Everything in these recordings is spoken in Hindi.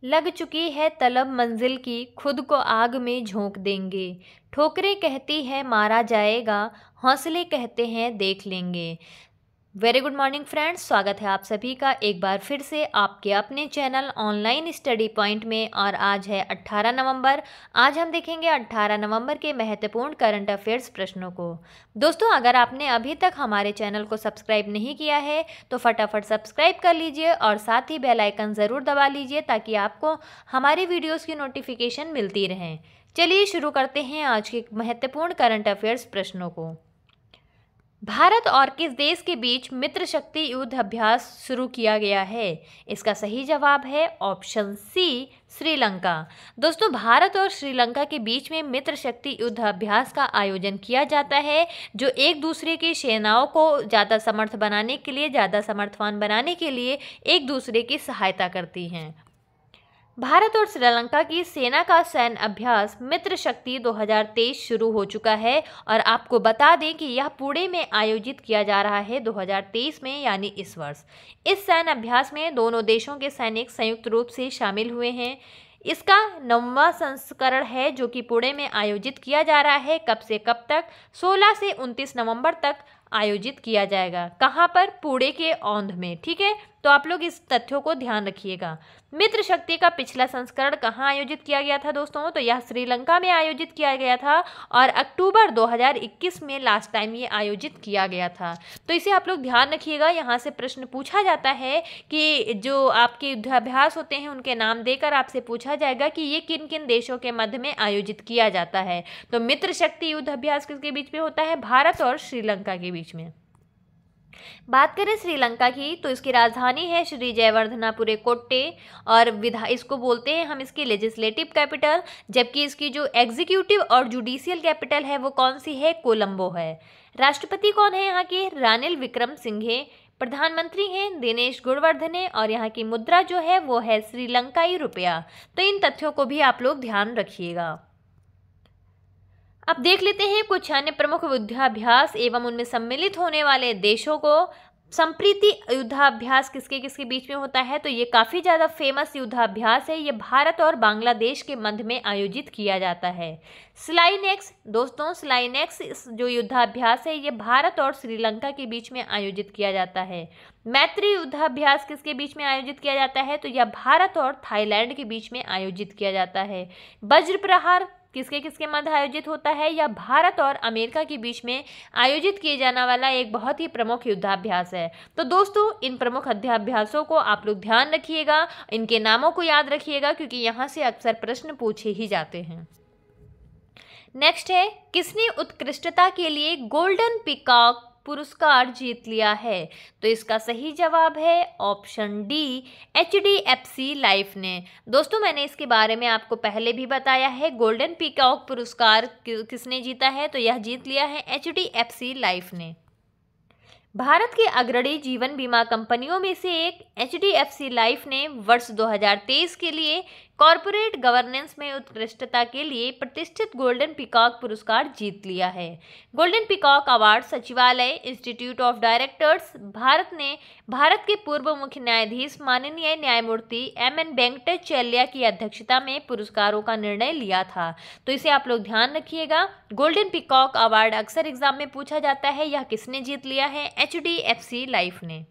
लग चुकी है तलब मंजिल की, खुद को आग में झोंक देंगे। ठोकरें कहती है मारा जाएगा, हौसले कहते हैं देख लेंगे। वेरी गुड मॉर्निंग फ्रेंड्स, स्वागत है आप सभी का एक बार फिर से आपके अपने चैनल ऑनलाइन स्टडी पॉइंट में। और आज है 18 नवंबर। आज हम देखेंगे 18 नवंबर के महत्वपूर्ण करंट अफेयर्स प्रश्नों को। दोस्तों, अगर आपने अभी तक हमारे चैनल को सब्सक्राइब नहीं किया है तो फटाफट सब्सक्राइब कर लीजिए और साथ ही बेल आइकन ज़रूर दबा लीजिए ताकि आपको हमारी वीडियोज़ की नोटिफिकेशन मिलती रहें। चलिए शुरू करते हैं आज के महत्वपूर्ण करंट अफेयर्स प्रश्नों को। भारत और किस देश के बीच मित्र शक्ति युद्ध अभ्यास शुरू किया गया है? इसका सही जवाब है ऑप्शन सी, श्रीलंका। दोस्तों, भारत और श्रीलंका के बीच में मित्र शक्ति युद्ध अभ्यास का आयोजन किया जाता है, जो एक दूसरे की सेनाओं को ज़्यादा समर्थवान बनाने के लिए एक दूसरे की सहायता करती हैं। भारत और श्रीलंका की सेना का सैन्य अभ्यास मित्र शक्ति 2023 शुरू हो चुका है और आपको बता दें कि यह पुणे में आयोजित किया जा रहा है 2023 में, यानी इस वर्ष। इस सैन्य अभ्यास में दोनों देशों के सैनिक संयुक्त रूप से शामिल हुए हैं। इसका 9वां संस्करण है जो कि पुणे में आयोजित किया जा रहा है। कब से कब तक? 16 से 29 नवंबर तक आयोजित किया जाएगा। कहाँ पर? पुणे के औंध में। ठीक है, तो आप लोग इस तथ्यों को ध्यान रखिएगा। मित्र शक्ति का पिछला संस्करण कहाँ आयोजित किया गया था दोस्तों? तो यह श्रीलंका में आयोजित किया गया था और अक्टूबर 2021 में लास्ट टाइम ये आयोजित किया गया था। तो इसे आप लोग ध्यान रखिएगा। यहाँ से प्रश्न पूछा जाता है कि जो आपके युद्धाभ्यास होते हैं उनके नाम देकर आपसे पूछा जाएगा कि ये किन किन देशों के मध्य में आयोजित किया जाता है। तो मित्र शक्ति युद्ध अभ्यास किसके बीच में होता है? भारत और श्रीलंका के बीच में। बात करें श्रीलंका की तो इसकी राजधानी है श्री जयवर्धनापुरे कोट्टे और इसको बोलते हैं हम इसकी लेजिस्लेटिव कैपिटल, जबकि इसकी जो एग्जीक्यूटिव और जुडिशियल कैपिटल है वो कौन सी है? कोलंबो है। राष्ट्रपति कौन है यहाँ के? रानिल विक्रमसिंघे। प्रधानमंत्री हैं दिनेश गुणवर्धने और यहाँ की मुद्रा जो है वो है श्रीलंकाई रुपया। तो इन तथ्यों को भी आप लोग ध्यान रखिएगा। अब देख लेते हैं कुछ अन्य प्रमुख युद्धाभ्यास एवं उनमें सम्मिलित होने वाले देशों को। संप्रीति युद्धाभ्यास किसके किसके बीच में होता है? तो ये काफ़ी ज़्यादा फेमस युद्धाभ्यास है। ये भारत और बांग्लादेश के मध्य में आयोजित किया जाता है। स्लाइनेक्स, दोस्तों स्लाइनेक्स जो युद्धाभ्यास है ये भारत और श्रीलंका के बीच में आयोजित किया जाता है। मैत्री युद्धाभ्यास किसके बीच में आयोजित किया जाता है? तो यह भारत और थाईलैंड के बीच में आयोजित किया जाता है। वज्र प्रहार किसके किसके मध्य आयोजित होता है? या भारत और अमेरिका के बीच में आयोजित किए जाने वाला एक बहुत ही प्रमुख युद्धाभ्यास है। तो दोस्तों, इन प्रमुख युद्धाभ्यासों को आप लोग ध्यान रखिएगा, इनके नामों को याद रखिएगा क्योंकि यहाँ से अक्सर प्रश्न पूछे ही जाते हैं। नेक्स्ट है, किसने उत्कृष्टता के लिए गोल्डन पीकॉक पुरस्कार जीत लिया है? तो इसका सही जवाब है ऑप्शन डी, HDFC लाइफ ने। दोस्तों, मैंने इसके बारे में आपको पहले भी बताया है। गोल्डन पीकॉक पुरस्कार किसने जीता है? तो यह जीत लिया है HDFC लाइफ ने। भारत के अग्रणी जीवन बीमा कंपनियों में से एक HDFC लाइफ ने वर्ष 2023 के लिए कॉरपोरेट गवर्नेंस में उत्कृष्टता के लिए प्रतिष्ठित गोल्डन पीकॉक पुरस्कार जीत लिया है। गोल्डन पीकॉक अवार्ड सचिवालय इंस्टीट्यूट ऑफ डायरेक्टर्स भारत के पूर्व मुख्य न्यायाधीश माननीय न्यायमूर्ति MN वेंकटचलैया की अध्यक्षता में पुरस्कारों का निर्णय लिया था। तो इसे आप लोग ध्यान रखिएगा। गोल्डन पीकॉक अवार्ड अक्सर एग्जाम में पूछा जाता है। यह किसने जीत लिया है? HDFC लाइफ ने।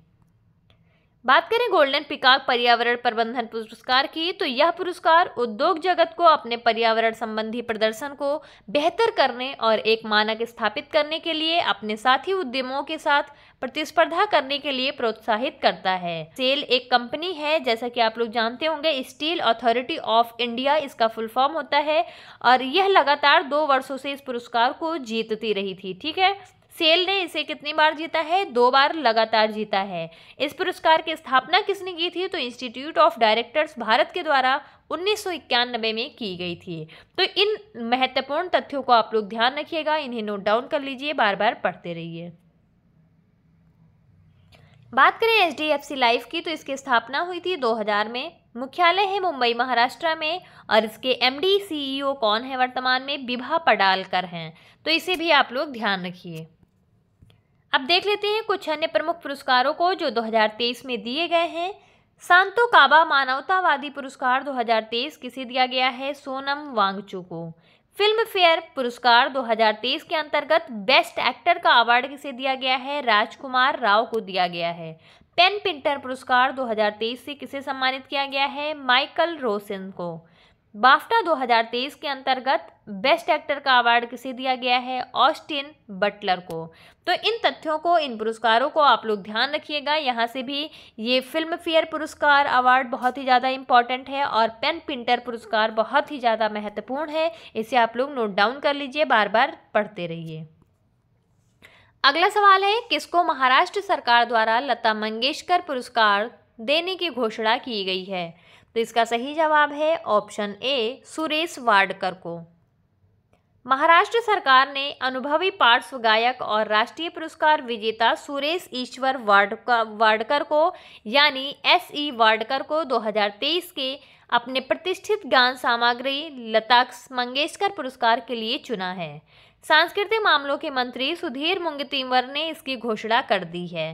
बात करें गोल्डन पीकॉक पर्यावरण प्रबंधन पुरस्कार की तो यह पुरस्कार उद्योग जगत को अपने पर्यावरण संबंधी प्रदर्शन को बेहतर करने और एक मानक स्थापित करने के लिए अपने साथी उद्यमों के साथ प्रतिस्पर्धा करने के लिए प्रोत्साहित करता है। सेल एक कंपनी है, जैसा कि आप लोग जानते होंगे, स्टील अथॉरिटी ऑफ इंडिया इसका फुल फॉर्म होता है और यह लगातार 2 वर्षों से इस पुरस्कार को जीतती रही थी। ठीक है, सेल ने इसे कितनी बार जीता है? 2 बार लगातार जीता है। इस पुरस्कार की स्थापना किसने की थी? तो इंस्टीट्यूट ऑफ डायरेक्टर्स भारत के द्वारा 1991 में की गई थी। तो इन महत्वपूर्ण तथ्यों को आप लोग ध्यान रखिएगा, इन्हें नोट डाउन कर लीजिए, बार बार पढ़ते रहिए। बात करें HDFC लाइफ की तो इसकी स्थापना हुई थी 2000 में। मुख्यालय है मुंबई महाराष्ट्र में और इसके MD CEO कौन है वर्तमान में? विभा पडालकर हैं। तो इसे भी आप लोग ध्यान रखिए। अब देख लेते हैं कुछ अन्य प्रमुख पुरस्कारों को जो 2023 में दिए गए हैं। सांतो काबा मानवतावादी पुरस्कार 2023 किसे दिया गया है? सोनम वांगचू को। फिल्म फेयर पुरस्कार 2023 के अंतर्गत बेस्ट एक्टर का अवार्ड किसे दिया गया है? राजकुमार राव को दिया गया है। पेन पिंटर पुरस्कार 2023 से किसे सम्मानित किया गया है? माइकल रोसन को। बाफ्टा 2023 के अंतर्गत बेस्ट एक्टर का अवार्ड किसे दिया गया है? ऑस्टिन बटलर को। तो इन तथ्यों को, इन पुरस्कारों को आप लोग ध्यान रखिएगा। यहाँ से भी ये फिल्म फेयर पुरस्कार अवार्ड बहुत ही ज़्यादा इंपॉर्टेंट है और पेन पिंटर पुरस्कार बहुत ही ज़्यादा महत्वपूर्ण है। इसे आप लोग नोट डाउन कर लीजिए, बार बार पढ़ते रहिए। अगला सवाल है, किसको महाराष्ट्र सरकार द्वारा लता मंगेशकर पुरस्कार देने की घोषणा की गई है? तो इसका सही जवाब है ऑप्शन ए, सुरेश वाडकर को। महाराष्ट्र सरकार ने अनुभवी पार्श्व गायक और राष्ट्रीय पुरस्कार विजेता सुरेश ईश्वर वाडकर को यानी एस.ई. वाडकर को 2023 के अपने प्रतिष्ठित गान सामग्री लता मंगेशकर पुरस्कार के लिए चुना है। सांस्कृतिक मामलों के मंत्री सुधीर मुंगतीवर ने इसकी घोषणा कर दी है।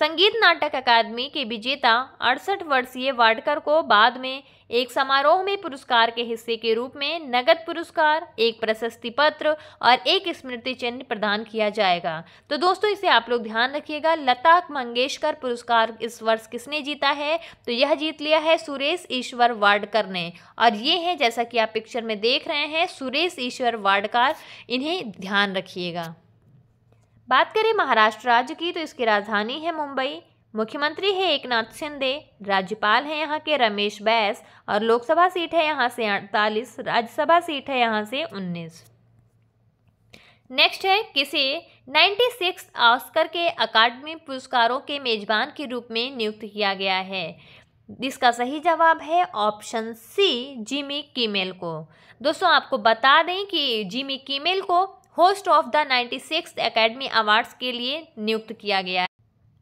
संगीत नाटक अकादमी के विजेता 68 वर्षीय वाडकर को बाद में एक समारोह में पुरस्कार के हिस्से के रूप में नगद पुरस्कार, एक प्रशस्ति पत्र और एक स्मृति चिन्ह प्रदान किया जाएगा। तो दोस्तों इसे आप लोग ध्यान रखिएगा। लता मंगेशकर पुरस्कार इस वर्ष किसने जीता है? तो यह जीत लिया है सुरेश ईश्वर वाडकर ने। और ये है, जैसा कि आप पिक्चर में देख रहे हैं, सुरेश ईश्वर वाडकर, इन्हें ध्यान रखिएगा। बात करें महाराष्ट्र राज्य की, तो इसकी राजधानी है मुंबई, मुख्यमंत्री है एकनाथ शिंदे, राज्यपाल हैं यहाँ के रमेश बैस और लोकसभा सीट है यहाँ से 48, राज्यसभा सीट है यहाँ से 19। नेक्स्ट है, किसे 96 ऑस्कर के अकादमी पुरस्कारों के मेजबान के रूप में नियुक्त किया गया है? इसका सही जवाब है ऑप्शन सी, जिमी किमेल को। दोस्तों आपको बता दें कि जिमी किमेल को host of the 96th academy awards के लिए नियुक्त किया गया है।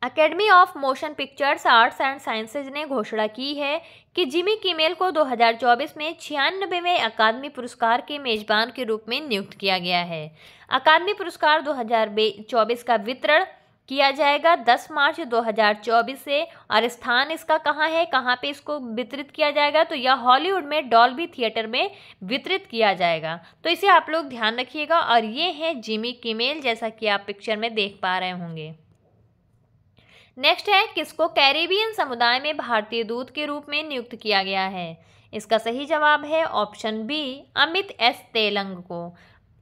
Academy of motion pictures arts and sciences ने घोषणा की है कि जिमी किमेल को 2024 में 96वें अकादमी पुरस्कार के मेजबान के रूप में नियुक्त किया गया है। अकादमी पुरस्कार 2024 का वितरण किया जाएगा 10 मार्च 2024 से, और स्थान इसका कहाँ है, कहाँ पे इसको वितरित किया जाएगा? तो यह हॉलीवुड में डॉल्बी थिएटर में वितरित किया जाएगा। तो इसे आप लोग ध्यान रखिएगा। और ये है जिमी किमेल, जैसा कि आप पिक्चर में देख पा रहे होंगे। नेक्स्ट है, किसको कैरेबियन समुदाय में भारतीय दूत के रूप में नियुक्त किया गया है? इसका सही जवाब है option B, Amit S Telang को।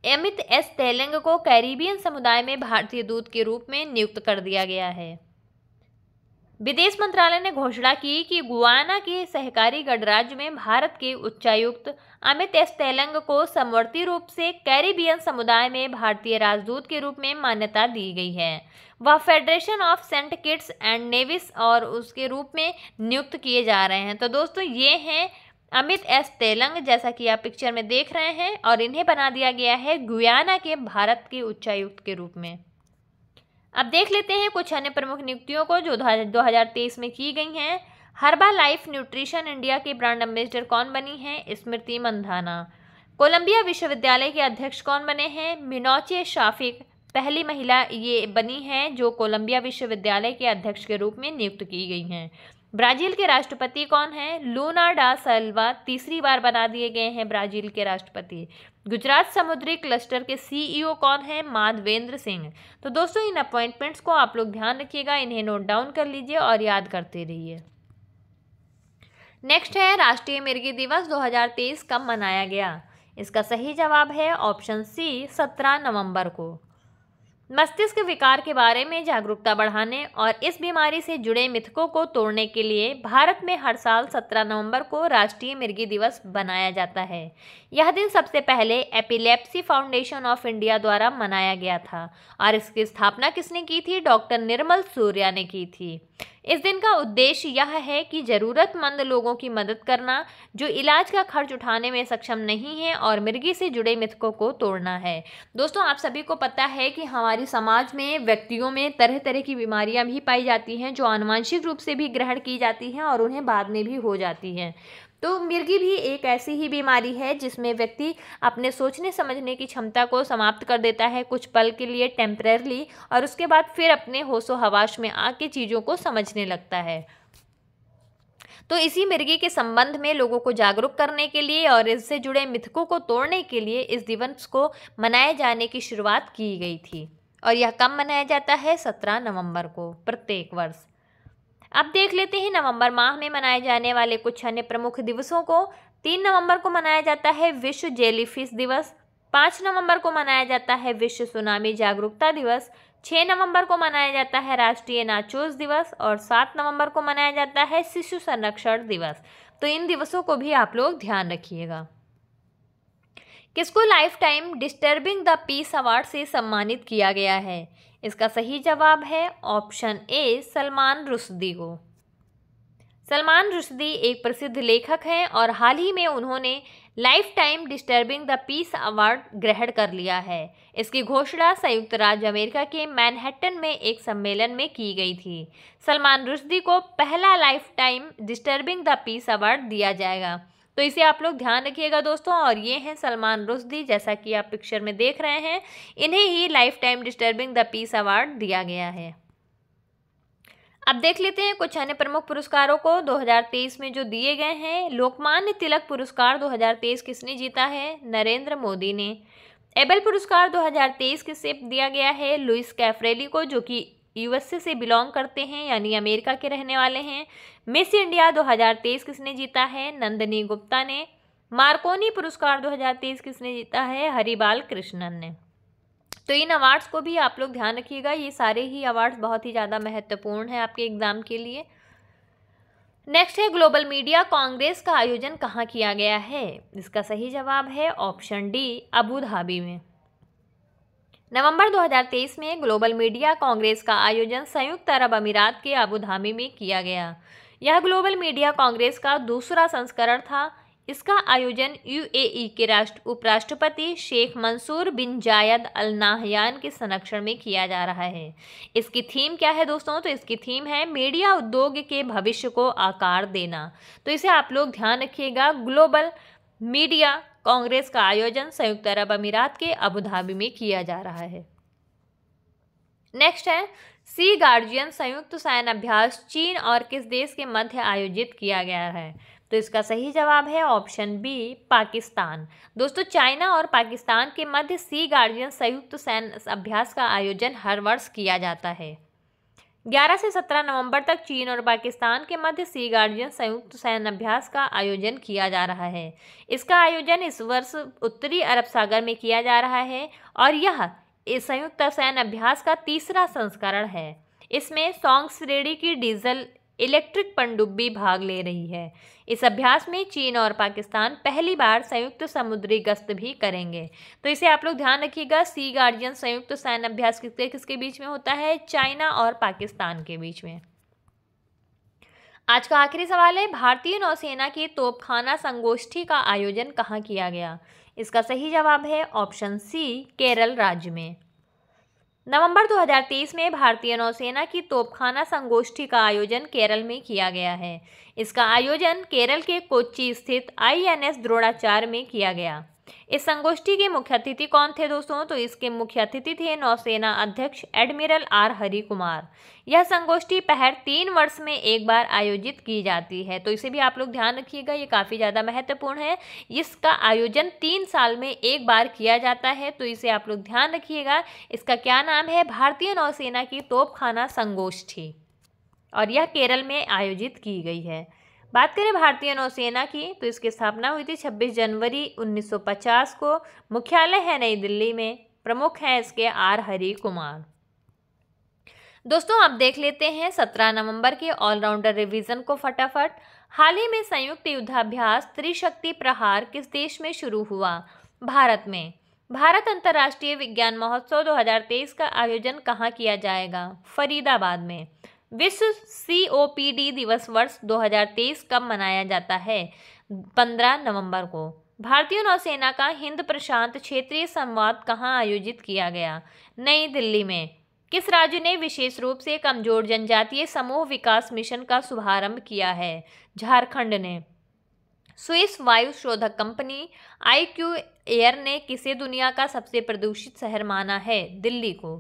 अमित एस तेलंग को कैरिबियन समुदाय में भारतीय दूत के रूप में नियुक्त कर दिया गया है। विदेश मंत्रालय ने घोषणा की कि गुयाना के सहकारी गणराज्य में भारत के उच्चायुक्त अमित एस तेलंग को समवर्ती रूप से कैरिबियन समुदाय में भारतीय राजदूत के रूप में मान्यता दी गई है। वह federation of Saint Kitts and Nevis और उसके रूप में नियुक्त किए जा रहे हैं। तो दोस्तों ये हैं अमित एस तेलंग, जैसा कि आप पिक्चर में देख रहे हैं, और इन्हें बना दिया गया है गुयाना के भारत के उच्चायुक्त के रूप में। अब देख लेते हैं कुछ अन्य प्रमुख नियुक्तियों को जो 2023 में की गई हैं। हर्बा लाइफ न्यूट्रिशन इंडिया के ब्रांड एम्बेसडर कौन बनी हैं? स्मृति मंधाना। कोलंबिया विश्वविद्यालय के अध्यक्ष कौन बने हैं? मिनोचे शाफिक पहली महिला ये बनी हैं जो कोलंबिया विश्वविद्यालय के अध्यक्ष के रूप में नियुक्त की गई हैं। ब्राजील के राष्ट्रपति कौन हैं? लूना डा सिल्वा तीसरी बार बना दिए गए हैं ब्राजील के राष्ट्रपति। गुजरात समुद्री क्लस्टर के सीईओ कौन हैं? माधवेंद्र सिंह। तो दोस्तों इन अपॉइंटमेंट्स को आप लोग ध्यान रखिएगा, इन्हें नोट डाउन कर लीजिए और याद करते रहिए। नेक्स्ट है, राष्ट्रीय मिर्गी दिवस 2023 कब मनाया गया? इसका सही जवाब है ऑप्शन सी, 17 नवंबर को। मस्तिष्क विकार के बारे में जागरूकता बढ़ाने और इस बीमारी से जुड़े मिथकों को तोड़ने के लिए भारत में हर साल 17 नवंबर को राष्ट्रीय मिर्गी दिवस बनाया जाता है। यह दिन सबसे पहले एपिलेप्सी फाउंडेशन ऑफ इंडिया द्वारा मनाया गया था और इसकी स्थापना किसने की थी? डॉक्टर निर्मल सूर्या ने की थी। इस दिन का उद्देश्य यह है कि ज़रूरतमंद लोगों की मदद करना जो इलाज का खर्च उठाने में सक्षम नहीं है और मिर्गी से जुड़े मिथकों को तोड़ना है। दोस्तों आप सभी को पता है कि हमारे समाज में व्यक्तियों में तरह तरह की बीमारियां भी पाई जाती हैं जो आनुवंशिक रूप से भी ग्रहण की जाती हैं और उन्हें बाद में भी हो जाती हैं। तो मिर्गी भी एक ऐसी ही बीमारी है जिसमें व्यक्ति अपने सोचने समझने की क्षमता को समाप्त कर देता है कुछ पल के लिए टेम्परेरली, और उसके बाद फिर अपने होशो हवास में आके चीज़ों को समझने लगता है। तो इसी मिर्गी के संबंध में लोगों को जागरूक करने के लिए और इससे जुड़े मिथकों को तोड़ने के लिए इस दिवस को मनाए जाने की शुरुआत की गई थी। और यह कब मनाया जाता है? 17 नवंबर को प्रत्येक वर्ष। अब देख लेते हैं नवंबर माह में मनाए जाने वाले कुछ अन्य प्रमुख दिवसों को। 3 नवंबर को मनाया जाता है विश्व जेलीफिश दिवस। 5 नवंबर को मनाया जाता है विश्व सुनामी जागरूकता दिवस। 6 नवंबर को मनाया जाता है राष्ट्रीय नाचोस दिवस और 7 नवंबर को मनाया जाता है शिशु संरक्षण दिवस। तो इन दिवसों को भी आप लोग ध्यान रखिएगा। किसको life time disturbing the peace award से सम्मानित किया गया है? इसका सही जवाब है ऑप्शन ए, सलमान रुश्दी को। सलमान रुश्दी एक प्रसिद्ध लेखक हैं और हाल ही में उन्होंने life time disturbing the peace award ग्रहण कर लिया है। इसकी घोषणा संयुक्त राज्य अमेरिका के मैनहट्टन में एक सम्मेलन में की गई थी। सलमान रुश्दी को पहला life time disturbing the peace award दिया जाएगा। तो इसे आप लोग ध्यान रखिएगा दोस्तों। और ये हैं सलमान रुश्दी, जैसा कि आप पिक्चर में देख रहे हैं, इन्हें ही lifetime disturbing the peace award दिया गया है। अब देख लेते हैं कुछ अन्य प्रमुख पुरस्कारों को 2023 में जो दिए गए हैं। लोकमान्य तिलक पुरस्कार 2023 किसने जीता है? नरेंद्र मोदी ने। एबेल पुरस्कार 2023 किसे दिया गया है? लुइस कैफ्रेली को, जो कि यूएसए से बिलोंग करते हैं, यानी अमेरिका के रहने वाले हैं। मिस इंडिया 2023 किसने जीता है? नंदिनी गुप्ता ने। मार्कोनी पुरस्कार 2023 किसने जीता है? हरिबाल कृष्णन ने। तो इन अवार्ड्स को भी आप लोग ध्यान रखिएगा। ये सारे ही अवार्ड्स बहुत ही ज़्यादा महत्वपूर्ण है आपके एग्जाम के लिए। नेक्स्ट है ग्लोबल मीडिया कांग्रेस का आयोजन कहाँ किया गया है? इसका सही जवाब है ऑप्शन डी, अबू धाबी में। नवंबर 2023 में ग्लोबल मीडिया कांग्रेस का आयोजन संयुक्त अरब अमीरात के अबू धाबी में किया गया। यह ग्लोबल मीडिया कांग्रेस का दूसरा संस्करण था। इसका आयोजन यूएई के उपराष्ट्रपति शेख मंसूर बिन जायद अल नाहयान के संरक्षण में किया जा रहा है। इसकी थीम क्या है दोस्तों? तो इसकी थीम है मीडिया उद्योग के भविष्य को आकार देना। तो इसे आप लोग ध्यान रखिएगा। ग्लोबल मीडिया कांग्रेस का आयोजन संयुक्त अरब अमीरात के अबू धाबी में किया जा रहा है। नेक्स्ट है सी गार्जियन संयुक्त सैन्य अभ्यास चीन और किस देश के मध्य आयोजित किया गया है? तो इसका सही जवाब है ऑप्शन बी, पाकिस्तान। दोस्तों, चाइना और पाकिस्तान के मध्य सी गार्जियन संयुक्त सैन्य अभ्यास का आयोजन हर वर्ष किया जाता है। 11 से 17 नवंबर तक चीन और पाकिस्तान के मध्य सी गार्जियन संयुक्त सैन्य अभ्यास का आयोजन किया जा रहा है। इसका आयोजन इस वर्ष उत्तरी अरब सागर में किया जा रहा है और यह इस संयुक्त सैन्य अभ्यास का तीसरा संस्करण है। इसमें सॉन्ग श्रेणी की डीजल इलेक्ट्रिक पनडुब्बी भाग ले रही है। इस अभ्यास में चीन और पाकिस्तान पहली बार संयुक्त समुद्री गश्त भी करेंगे। तो इसे आप लोग ध्यान रखिएगा। सी गार्जियन संयुक्त सैन्य अभ्यास किसके बीच में होता है? चाइना और पाकिस्तान के बीच में। आज का आखिरी सवाल है, भारतीय नौसेना की तोपखाना संगोष्ठी का आयोजन कहाँ किया गया? इसका सही जवाब है ऑप्शन सी, केरल राज्य में। नवंबर 2023 में भारतीय नौसेना की तोपखाना संगोष्ठी का आयोजन केरल में किया गया है। इसका आयोजन केरल के कोच्चि स्थित आईएनएस द्रोणाचार्य में किया गया। इस संगोष्ठी के मुख्य अतिथि कौन थे दोस्तों? तो इसके मुख्य अतिथि थे नौसेना अध्यक्ष एडमिरल आर हरि कुमार। यह संगोष्ठी पहर 3 वर्ष में एक बार आयोजित की जाती है। तो इसे भी आप लोग ध्यान रखिएगा, ये काफ़ी ज़्यादा महत्वपूर्ण है। इसका आयोजन 3 साल में एक बार किया जाता है। तो इसे आप लोग ध्यान रखिएगा। इसका क्या नाम है? भारतीय नौसेना की तोपखाना संगोष्ठी, और यह केरल में आयोजित की गई है। बात करें भारतीय नौसेना की, तो इसकी स्थापना हुई थी 26 जनवरी 1950 को। मुख्यालय है नई दिल्ली में। प्रमुख हैं इसके आर हरि कुमार। दोस्तों, अब देख लेते हैं 17 नवंबर के ऑलराउंडर रिवीजन को फटाफट। हाल ही में संयुक्त युद्धाभ्यास त्रिशक्ति प्रहार किस देश में शुरू हुआ? भारत में। भारत अंतर्राष्ट्रीय विज्ञान महोत्सव 2023 का आयोजन कहाँ किया जाएगा? फरीदाबाद में। विश्व COPD दिवस वर्ष 2023 कब मनाया जाता है? 15 नवंबर को। भारतीय नौसेना का हिंद प्रशांत क्षेत्रीय संवाद कहाँ आयोजित किया गया? नई दिल्ली में। किस राज्य ने विशेष रूप से कमजोर जनजातीय समूह विकास मिशन का शुभारंभ किया है? झारखंड ने। स्विस वायु शोधक कंपनी IQ एयर ने किसे दुनिया का सबसे प्रदूषित शहर माना है? दिल्ली को।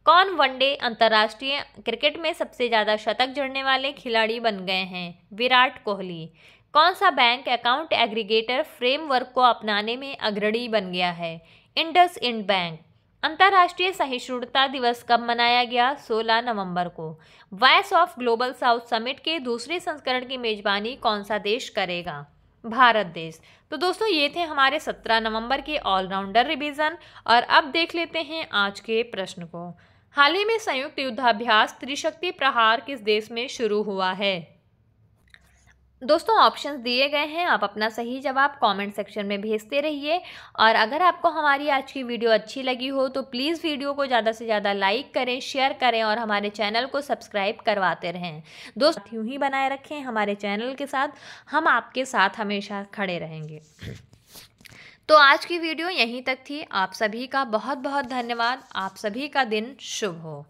कौन वनडे अंतर्राष्ट्रीय क्रिकेट में सबसे ज़्यादा शतक जड़ने वाले खिलाड़ी बन गए हैं? विराट कोहली। कौन सा बैंक अकाउंट एग्रीगेटर फ्रेमवर्क को अपनाने में अग्रणी बन गया है? इंडसइंड बैंक। अंतर्राष्ट्रीय सहिष्णुता दिवस कब मनाया गया? 16 नवंबर को। Voice of global south summit के दूसरे संस्करण की मेजबानी कौन सा देश करेगा? भारत देश। तो दोस्तों ये थे हमारे 17 नवंबर के ऑलराउंडर रिवीजन। और अब देख लेते हैं आज के प्रश्न को। हाल ही में संयुक्त युद्धाभ्यास त्रिशक्ति प्रहार किस देश में शुरू हुआ है? दोस्तों ऑप्शंस दिए गए हैं, आप अपना सही जवाब कमेंट सेक्शन में भेजते रहिए। और अगर आपको हमारी आज की वीडियो अच्छी लगी हो तो प्लीज़ वीडियो को ज़्यादा से ज़्यादा लाइक करें, शेयर करें और हमारे चैनल को सब्सक्राइब करवाते रहें। दोस्त यूं ही बनाए रखें हमारे चैनल के साथ, हम आपके साथ हमेशा खड़े रहेंगे। तो आज की वीडियो यहीं तक थी। आप सभी का बहुत बहुत धन्यवाद। आप सभी का दिन शुभ हो।